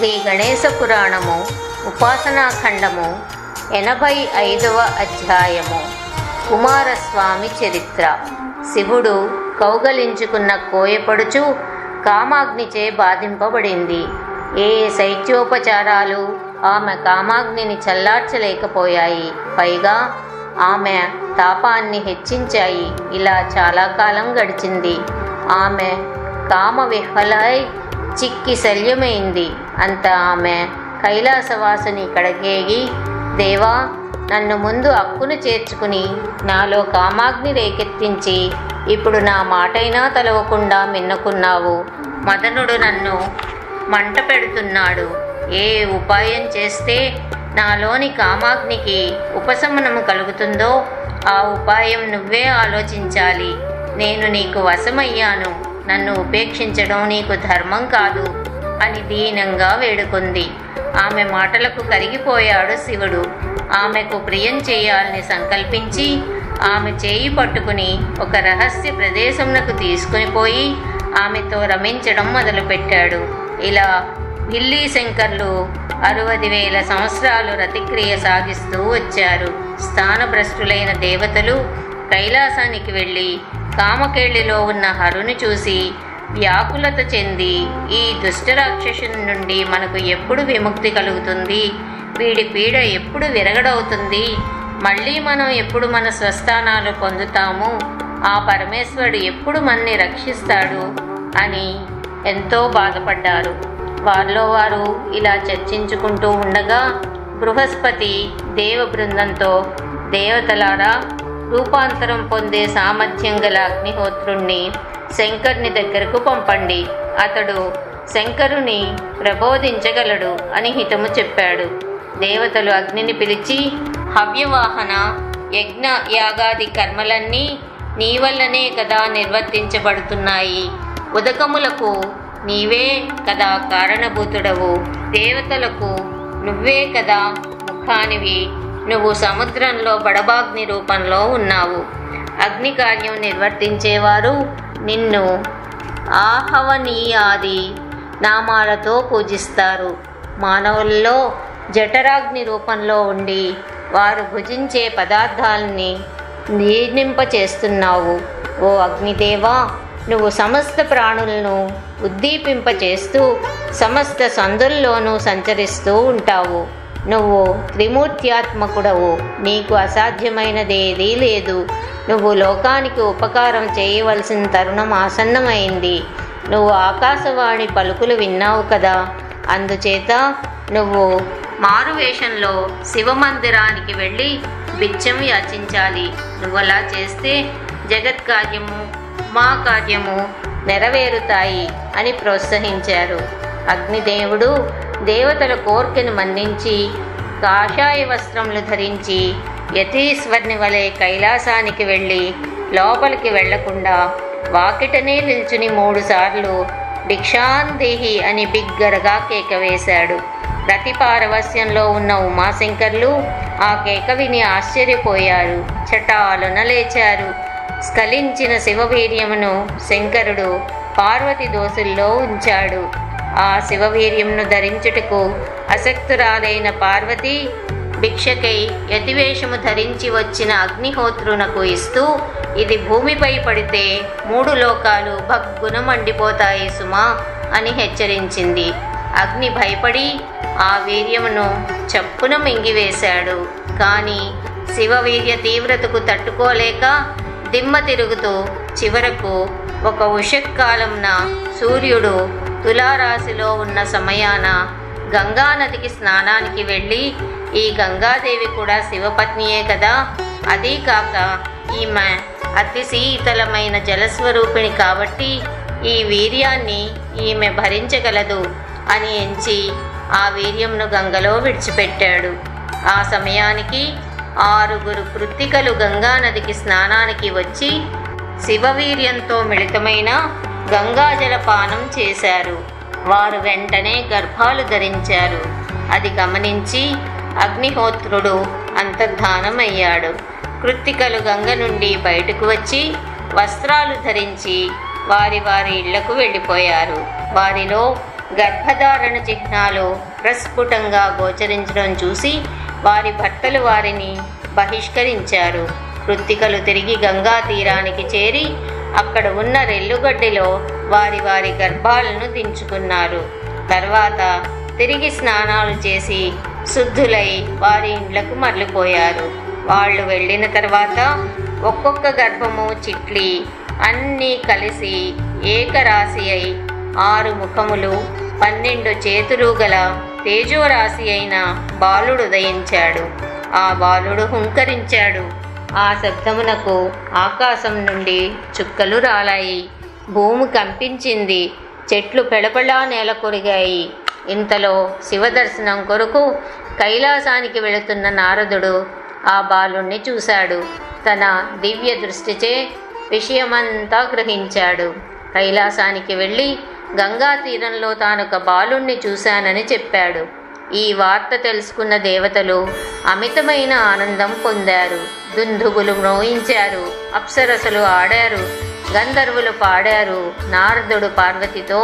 శ్రీ గణేశ పురాణము ఉపాసనాఖండము 85వ అధ్యాయము. కుమారస్వామి చరిత్ర. శివుడు కౌగలించుకున్న కోయపడుచు కామాగ్నిచే బాధింపబడింది. ఏ శైత్యోపచారాలు ఆమె కామాగ్నిని చల్లార్చలేకపోయాయి. పైగా ఆమె తాపాన్ని హెచ్చించాయి. ఇలా చాలా కాలం గడిచింది. ఆమె కామ విహ్వలై చిక్కి శల్యమైంది. అంత ఆమె కైలాసవాసుని కడగేగి, దేవా, నన్ను ముందు అక్కును చేర్చుకుని నాలో కామాగ్ని రేకెత్తించి ఇప్పుడు నా మాటైనా తలవకుండా మిన్నకున్నావు. మదనుడు నన్ను మంట పెడుతున్నాడు. ఏ ఉపాయం చేస్తే నాలోని కామాగ్నికి ఉపశమనము కలుగుతుందో ఆ ఉపాయం నువ్వే ఆలోచించాలి. నేను నీకు వశమయ్యాను. నన్ను ఉపేక్షించడం నీకు ధర్మం కాదు అని దీనంగా వేడుకుంది. ఆమె మాటలకు కరిగిపోయాడు శివుడు. ఆమెకు ప్రియం చేయాలని సంకల్పించి ఆమె చేయి పట్టుకుని ఒక రహస్య ప్రదేశమునకు తీసుకుని పోయి ఆమెతో రమించడం మొదలుపెట్టాడు. ఇలా ఢిల్లీ శంకర్లు 60,000 సంవత్సరాలు రతిక్రియ సాగిస్తూ వచ్చారు. స్థానభ్రష్టులైన దేవతలు కైలాసానికి వెళ్ళి కామకేళిలో ఉన్న హరుని చూసి వ్యాకులత చెంది, ఈ దుష్టరాక్షసుని నుండి మనకు ఎప్పుడు విముక్తి కలుగుతుంది? వీడి పీడ ఎప్పుడు విరగడవుతుంది? మళ్ళీ మనం ఎప్పుడు మన స్వస్థానాలు పొందుతాము? ఆ పరమేశ్వరుడు ఎప్పుడు మనని రక్షిస్తాడు అని ఎంతో బాధపడ్డారు. వారిలో వారు ఇలా చర్చించుకుంటూ ఉండగా బృహస్పతి దేవ బృందంతో, దేవతలారా, రూపాంతరం పొందే సామర్థ్యం గల అగ్నిహోత్రుణ్ణి శంకరుని దగ్గరకు పంపండి. అతడు శంకరుని ప్రబోధించగలడు అని హితము చెప్పాడు. దేవతలు అగ్నిని పిలిచి, హవ్యవాహన, యజ్ఞ యాగాది కర్మలన్నీ నీ వల్లనే కదా నిర్వర్తించబడుతున్నాయి. ఉదకములకు నీవే కదా కారణభూతుడవు. దేవతలకు నువ్వే కదా ముఖానివి. నువ్వు సముద్రంలో బడబాగ్ని రూపంలో ఉన్నావు. అగ్ని కార్యం నిర్వర్తించేవారు నిన్ను ఆహవనీయాది నామాలతో పూజిస్తారు. మానవుల్లో జఠరాగ్ని రూపంలో ఉండి వారు భుజించే పదార్థాలని నిర్ణింపచేస్తున్నావు. ఓ అగ్నిదేవా, నువ్వు సమస్త ప్రాణులను ఉద్దీపింపచేస్తూ సమస్త సందుల్లోనూ సంచరిస్తూ ఉంటావు. నువ్వు త్రిమూర్త్యాత్మకుడవు. నీకు అసాధ్యమైనదేదీ లేదు. నువ్వు లోకానికి ఉపకారం చేయవలసిన తరుణం ఆసన్నమైంది. నువ్వు ఆకాశవాణి పలుకులు విన్నావు కదా. అందుచేత నువ్వు మారువేషంలో శివమందిరానికి వెళ్ళి బిచ్చం యాచించాలి. నువ్వలా చేస్తే జగత్కార్యము, మా కార్యము నెరవేరుతాయి అని ప్రోత్సహించారు. అగ్నిదేవుడు దేవతల కోర్కెను మన్నించి కాషాయ వస్త్రములు ధరించి యతీశ్వరుని వలె కైలాసానికి వెళ్ళి లోపలికి వెళ్లకుండా వాకిటనే నిల్చుని 3 సార్లు భిక్షాందేహి అని బిగ్గరగా కేక వేశాడు. రతిపారవస్యంలో ఉన్న ఉమాశంకర్లు ఆ కేక విని ఆశ్చర్యపోయారు. చటాలున లేచారు. స్ఖలించిన శివవీర్యమును శంకరుడు పార్వతి దోసుల్లో ఉంచాడు. ఆ శివవీర్యంను ధరించుటకు అశక్తురాలైన పార్వతి భిక్షకై యతివేషము ధరించి వచ్చిన అగ్నిహోత్రునకు ఇస్తూ, ఇది భూమిపై పడితే 3 లోకాలు భగ్గున మండిపోతాయి సుమా అని హెచ్చరించింది. అగ్ని భయపడి ఆ వీర్యమును చప్పున మింగివేశాడు. కానీ శివవీర్య తీవ్రతకు తట్టుకోలేక దిమ్మ తిరుగుతూ చివరకు ఒక ఉషక్కాలంన సూర్యుడు తులారాశిలో ఉన్న సమయాన గంగానదికి స్నానానికి వెళ్ళి, ఈ గంగాదేవి కూడా శివపత్నియే కదా, అదీ కాక ఈమె అతి శీతలమైన జలస్వరూపిణి కాబట్టి ఈ వీర్యాన్ని ఈమె భరించగలదు అని ఎంచి ఆ వీర్యంను గంగలో విడిచిపెట్టాడు. ఆ సమయానికి 6 కృత్తికలు గంగానదికి స్నానానికి వచ్చి శివవీర్యంతో మిళితమైన గంగాజలపానం చేశారు. వారు వెంటనే గర్భాలు ధరించారు. అది గమనించి అగ్నిహోత్రుడు అంతర్ధానమయ్యాడు. కృత్తికలు గంగ నుండి బయటకు వచ్చి వస్త్రాలు ధరించి వారి వారి ఇళ్లకు వెళ్ళిపోయారు. వారిలో గర్భధారణ చిహ్నాలు ప్రస్ఫుటంగా గోచరించడం చూసి వారి భర్తలు వారిని బహిష్కరించారు. కృత్తికలు తిరిగి గంగా తీరానికి చేరి అక్కడ ఉన్న రెల్లుగడ్డిలో వారి వారి గర్భాలను దించుకున్నారు. తర్వాత తిరిగి స్నానాలు చేసి శుద్ధులై వారి ఇండ్లకు మరలిపోయారు. వాళ్ళు వెళ్ళిన తర్వాత ఒక్కొక్క గర్భము చిట్లి అన్నీ కలిసి ఏకరాశి అయి 6 ముఖములు 12 చేతులు గల తేజోరాశి అయిన బాలుడు ఉదయించాడు. ఆ బాలుడు హుంకరించాడు. ఆ శబ్దమునకు ఆకాశం నుండి చుక్కలు రాలాయి. భూమి కంపించింది. చెట్లు పెళపెళా నేల కొరిగాయి. ఇంతలో శివదర్శనం కొరకు కైలాసానికి వెళుతున్న నారదుడు ఆ బాలుణ్ణి చూశాడు. తన దివ్య దృష్టిచే విషయమంతా గ్రహించాడు. కైలాసానికి వెళ్ళి గంగా తీరంలో తానొక బాలుణ్ణి చూశానని చెప్పాడు. ఈ వార్త తెలుసుకున్న దేవతలు అమితమైన ఆనందం పొందారు. దుందుబులు మ్రోయించారు. అప్సరసలు ఆడారు. గంధర్వులు పాడారు. నారదుడు పార్వతితో,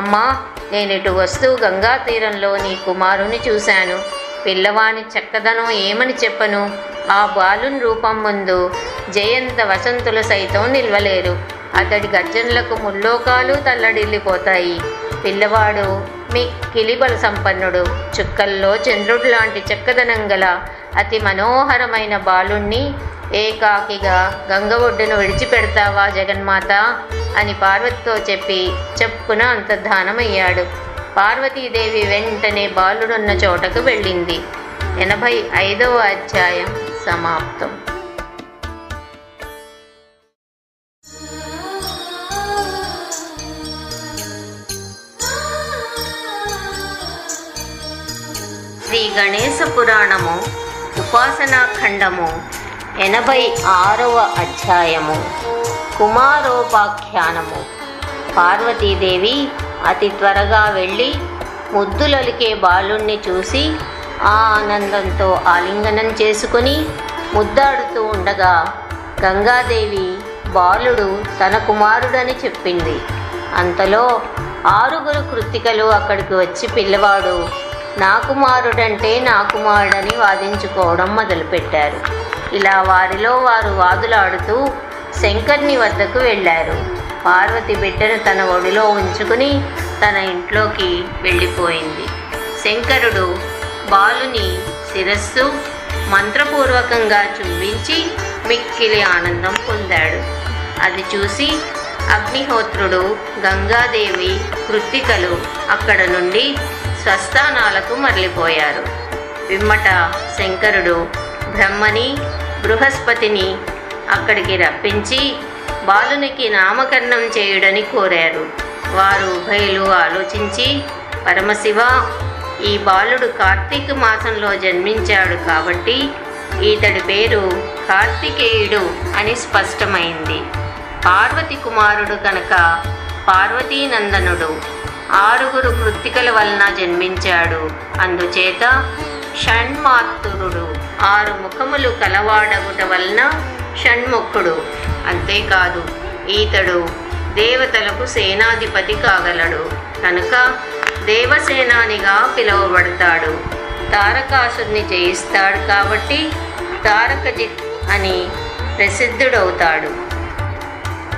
అమ్మా, నేనిటు వస్తూ గంగా తీరంలో నీ కుమారుని చూశాను. పిల్లవాని చక్కదనం ఏమని చెప్పను? ఆ బాలుని రూపం ముందు జయంత వసంతులు సైతం నిల్వలేరు. అతడి గర్జనలకు ముల్లోకాలు తల్లడిల్లిపోతాయి. పిల్లవాడు మిక్కిలి బల సంపన్నుడు. చుక్కల్లో చంద్రుడు లాంటి చక్కదనం గల అతి మనోహరమైన బాలుణ్ణి ఏకాకిగా గంగ ఒడ్డును విడిచిపెడతావా జగన్మాత అని పార్వతితో చెప్పి చెప్పున అంతర్ధానమయ్యాడు. పార్వతీదేవి వెంటనే బాలుడున్న చోటకు వెళ్ళింది. 85వ అధ్యాయం సమాప్తం. శ్రీ గణేశ పురాణము ఉపాసనాఖండము 86వ అధ్యాయము కుమారోపాఖ్యానము. పార్వతీదేవి అతి త్వరగా వెళ్ళి ముద్దులొలికే బాలుణ్ణి చూసి ఆ ఆనందంతో ఆలింగనం చేసుకుని ముద్దాడుతూ ఉండగా గంగాదేవి బాలుడు తన కుమారుడని చెప్పింది. అంతలో 6 కృత్తికలు అక్కడికి వచ్చి పిల్లవాడు నా కుమారుడంటే నా కుమారుడని వాదించుకోవడం మొదలుపెట్టారు. ఇలా వారిలో వారు వాదులాడుతూ శంకర్ని వద్దకు వెళ్ళారు. పార్వతి బిడ్డను తన ఒడిలో ఉంచుకుని తన ఇంట్లోకి వెళ్ళిపోయింది. శంకరుడు బాలుని శిరస్సు మంత్రపూర్వకంగా చుంబించి మిక్కిలి ఆనందం పొందాడు. అది చూసి అగ్నిహోత్రుడు, గంగాదేవి, కృత్తికలు అక్కడ నుండి స్వస్థానాలకు మరలిపోయారు. పిమ్మట శంకరుడు బ్రహ్మని, బృహస్పతిని అక్కడికి రప్పించి బాలునికి నామకరణం చేయుడని కోరారు. వారు ఉభయులు ఆలోచించి, పరమశివ, ఈ బాలుడు కార్తీక మాసంలో జన్మించాడు కాబట్టి ఈతడి పేరు కార్తికేయుడు అని స్పష్టమైంది. పార్వతి కుమారుడు కనుక పార్వతీనందనుడు. 6 కృత్తికల వలన జన్మించాడు. అందుచేత షణ్మాతురుడు, 6 ముఖములు కలవాడగుట వలన షణ్ముఖుడు. అంతేకాదు, ఈతడు దేవతలకు సేనాధిపతి కాగలడు కనుక దేవసేనానిగా పిలువబడతాడు. తారకాసుని జయిస్తాడు కాబట్టి తారకజిత్ అని ప్రసిద్ధుడవుతాడు.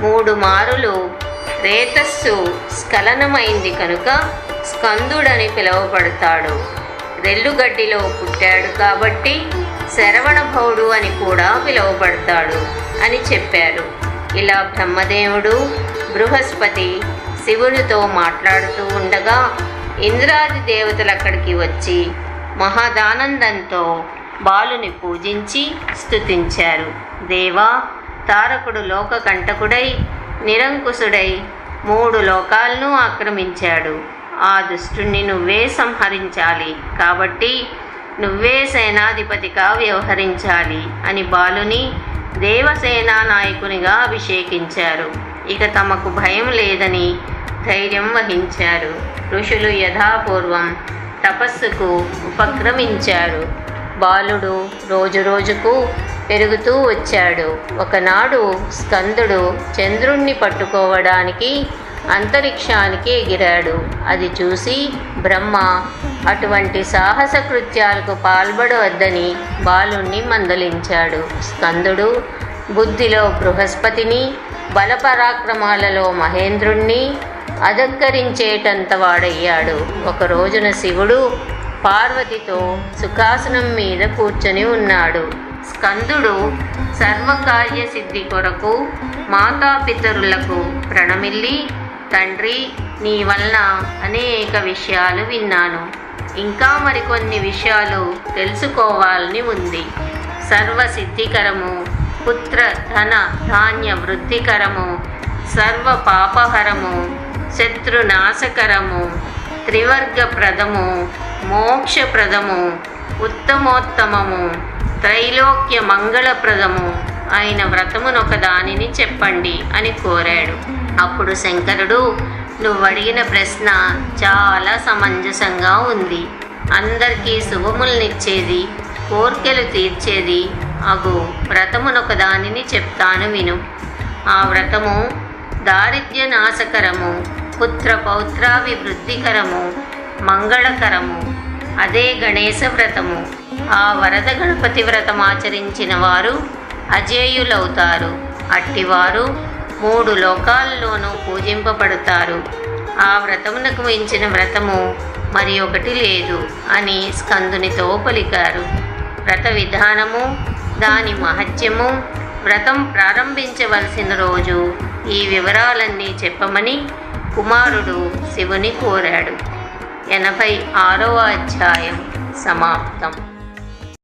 3 మారులు రేతస్సు స్ఖలనమైంది కనుక స్కందుడని పిలువబడతాడు. రెల్లుగడ్డిలో పుట్టాడు కాబట్టి శరవణభవుడు అని కూడా పిలువబడతాడు అని చెప్పారు. ఇలా బ్రహ్మదేవుడు, బృహస్పతి శివునితో మాట్లాడుతూ ఉండగా ఇంద్రాది దేవతలు అక్కడికి వచ్చి మహదానందంతో బాలుని పూజించి స్తుతించారు. దేవా, తారకుడు లోకకంటకుడై నిరంకుశుడై 3 లోకాలను ఆక్రమించాడు. ఆ దుష్టుణ్ణి నువ్వే సంహరించాలి కాబట్టి నువ్వే సేనాధిపతిగా వ్యవహరించాలి అని బాలుని దేవసేనా నాయకునిగా అభిషేకించారు. ఇక తమకు భయం లేదని ధైర్యం వహించారు. ఋషులు యథాపూర్వం తపస్సుకు ఉపక్రమించారు. బాలుడు రోజురోజుకు పెరుగుతూ వచ్చాడు. ఒకనాడు స్కందుడు చంద్రుణ్ణి పట్టుకోవడానికి అంతరిక్షానికి ఎగిరాడు. అది చూసి బ్రహ్మ అటువంటి సాహస కృత్యాలకు పాల్పడవద్దని బాలుణ్ణి మందలించాడు. స్కందుడు బుద్ధిలో బృహస్పతిని, బలపరాక్రమాలలో మహేంద్రుణ్ణి అధక్కరించేటంత వాడయ్యాడు. ఒక రోజున శివుడు పార్వతితో సుఖాసనం మీద కూర్చొని ఉన్నాడు. స్కందుడు సర్వకార్య సిద్ధి కొరకు మాతాపితరులకు ప్రణమిల్లి, తండ్రి, నీ వలన అనేక విషయాలు విన్నాను, ఇంకా మరికొన్ని విషయాలు తెలుసుకోవాలని ఉంది. సర్వసిద్ధికరము, పుత్ర ధన ధాన్య వృద్ధికరము, సర్వ పాపహరము, శత్రునాశకరము, త్రివర్గప్రదము, మోక్షప్రదము, ఉత్తమోత్తమము, త్రైలోక్య మంగళప్రదము అయిన వ్రతమునొక దానిని చెప్పండి అని కోరాడు. అప్పుడు శంకరుడు, నువ్వు అడిగిన ప్రశ్న చాలా సమంజసంగా ఉంది. అందరికీ శుభములనిచ్చేది, కోర్కెలు తీర్చేది అగు వ్రతమునొక దానిని చెప్తాను విను. ఆ వ్రతము దారిద్ర్య నాశకరము, పుత్ర పౌత్రాభివృద్ధికరము, మంగళకరము. అదే గణేశ వ్రతము. ఆ వరద గణపతి వ్రతం ఆచరించిన వారు అజేయులవుతారు. అట్టివారు 3 లోకాల్లోనూ పూజింపబడతారు. ఆ వ్రతమునకు మించిన వ్రతము మరి ఒకటి లేదు అని స్కందునితో పలికారు. వ్రత విధానము, దాని మహత్యము, వ్రతం ప్రారంభించవలసిన రోజు, ఈ వివరాలన్నీ చెప్పమని కుమారుడు శివుని కోరాడు. 86వ అధ్యాయం సమాప్తం.